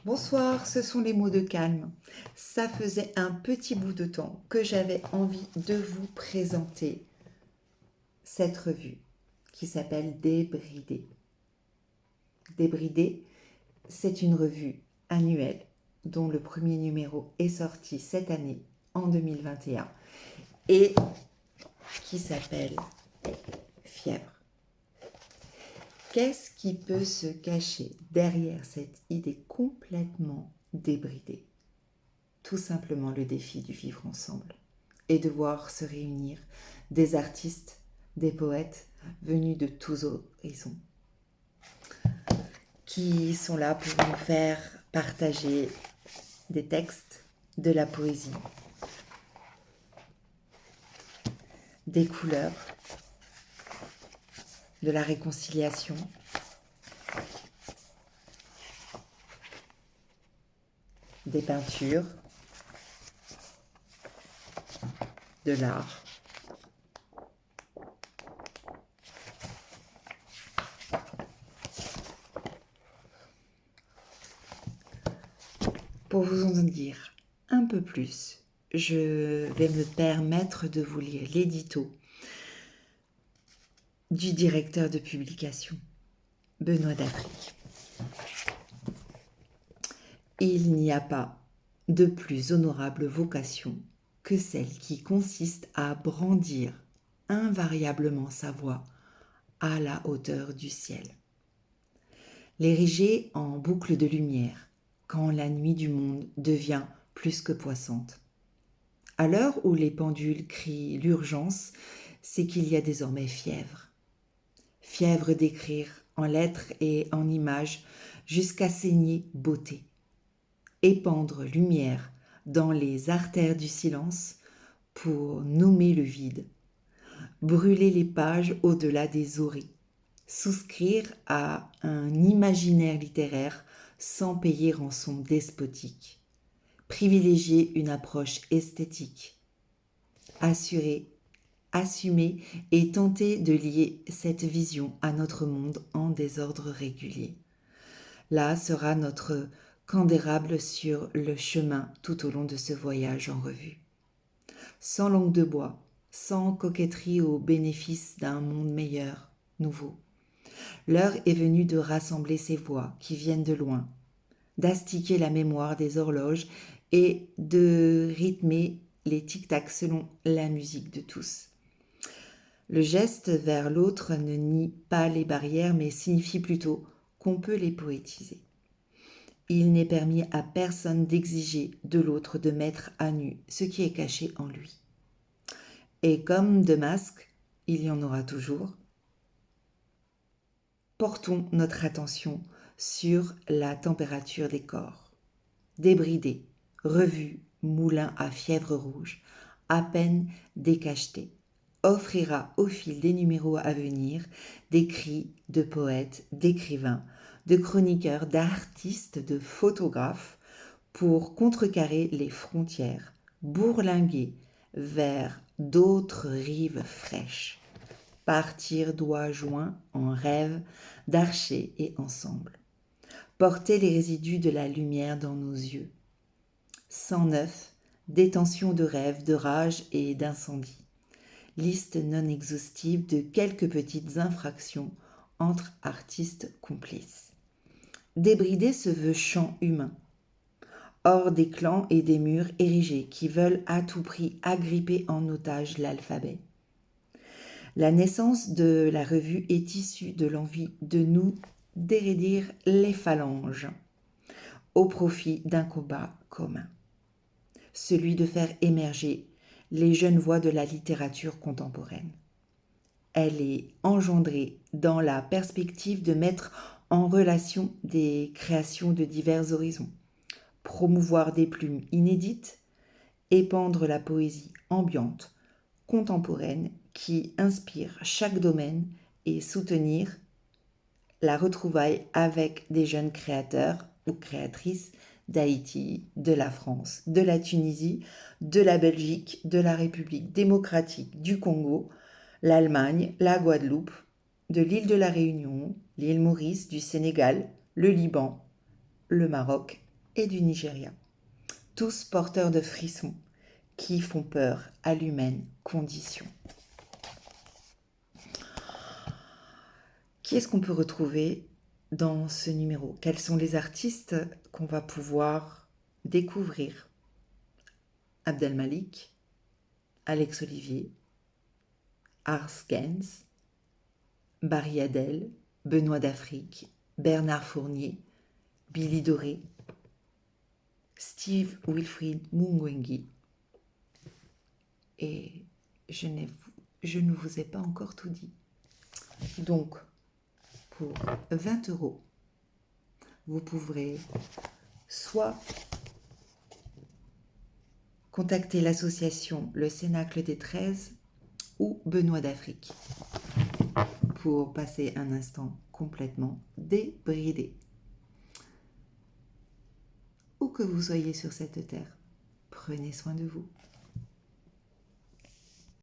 Bonsoir, ce sont les mots de calme. Ça faisait un petit bout de temps que j'avais envie de vous présenter cette revue qui s'appelle Débridé. Débridé, c'est une revue annuelle dont le premier numéro est sorti cette année en 2021 et qui s'appelle Fièvre. Qu'est-ce qui peut se cacher derrière cette idée complètement débridée? Tout simplement le défi du vivre ensemble et de voir se réunir des artistes, des poètes venus de tous horizons qui sont là pour nous faire partager des textes, de la poésie, des couleurs, de la réconciliation, des peintures, de l'art. Pour vous en dire un peu plus, je vais me permettre de vous lire l'édito du directeur de publication, Benoît d'Afrique. Il n'y a pas de plus honorable vocation que celle qui consiste à brandir invariablement sa voix à la hauteur du ciel. L'ériger en boucle de lumière quand la nuit du monde devient plus que poissante. À l'heure où les pendules crient l'urgence, c'est qu'il y a désormais fièvre. Fièvre d'écrire en lettres et en images jusqu'à saigner beauté. Épandre lumière dans les artères du silence pour nommer le vide. Brûler les pages au-delà des oreilles. Souscrire à un imaginaire littéraire sans payer rançon despotique. Privilégier une approche esthétique. Assumer et tenter de lier cette vision à notre monde en désordre régulier. Là sera notre candérable sur le chemin tout au long de ce voyage en revue. Sans langue de bois, sans coquetterie au bénéfice d'un monde meilleur, nouveau. L'heure est venue de rassembler ces voix qui viennent de loin, d'astiquer la mémoire des horloges et de rythmer les tic-tac selon la musique de tous. Le geste vers l'autre ne nie pas les barrières, mais signifie plutôt qu'on peut les poétiser. Il n'est permis à personne d'exiger de l'autre de mettre à nu ce qui est caché en lui. Et comme de masques, il y en aura toujours, portons notre attention sur la température des corps. Débridé, revu, moulin à fièvre rouge, à peine décacheté, offrira au fil des numéros à venir des cris de poètes, d'écrivains, de chroniqueurs, d'artistes, de photographes pour contrecarrer les frontières, bourlinguer vers d'autres rives fraîches, partir doigts joints en rêve d'archer et ensemble, porter les résidus de la lumière dans nos yeux. 109, détention de rêves, de rage et d'incendie. Liste non exhaustive de quelques petites infractions entre artistes complices. Débridé se veut chant humain, hors des clans et des murs érigés qui veulent à tout prix agripper en otage l'alphabet. La naissance de la revue est issue de l'envie de nous dérédir les phalanges au profit d'un combat commun, celui de faire émerger les jeunes voix de la littérature contemporaine. Elle est engendrée dans la perspective de mettre en relation des créations de divers horizons, promouvoir des plumes inédites, épandre la poésie ambiante, contemporaine qui inspire chaque domaine et soutenir la retrouvaille avec des jeunes créateurs ou créatrices d'Haïti, de la France, de la Tunisie, de la Belgique, de la République démocratique du Congo, l'Allemagne, la Guadeloupe, de l'île de la Réunion, l'île Maurice, du Sénégal, le Liban, le Maroc et du Nigeria. Tous porteurs de frissons qui font peur à l'humaine condition. Qui est-ce qu'on peut retrouver dans ce numéro? Quels sont les artistes qu'on va pouvoir découvrir? Abdel Malik, Alex Olivier, Ars Gens, Barry Adel, Benoît d'Afrique, Bernard Fournier, Billy Doré, Steve Wilfried Mungwengi. Et je ne vous ai pas encore tout dit. Donc, pour 20 €, vous pourrez soit contacter l'association Le Cénacle des 13 ou Benoît d'Afrique pour passer un instant complètement débridé. Où que vous soyez sur cette terre, prenez soin de vous.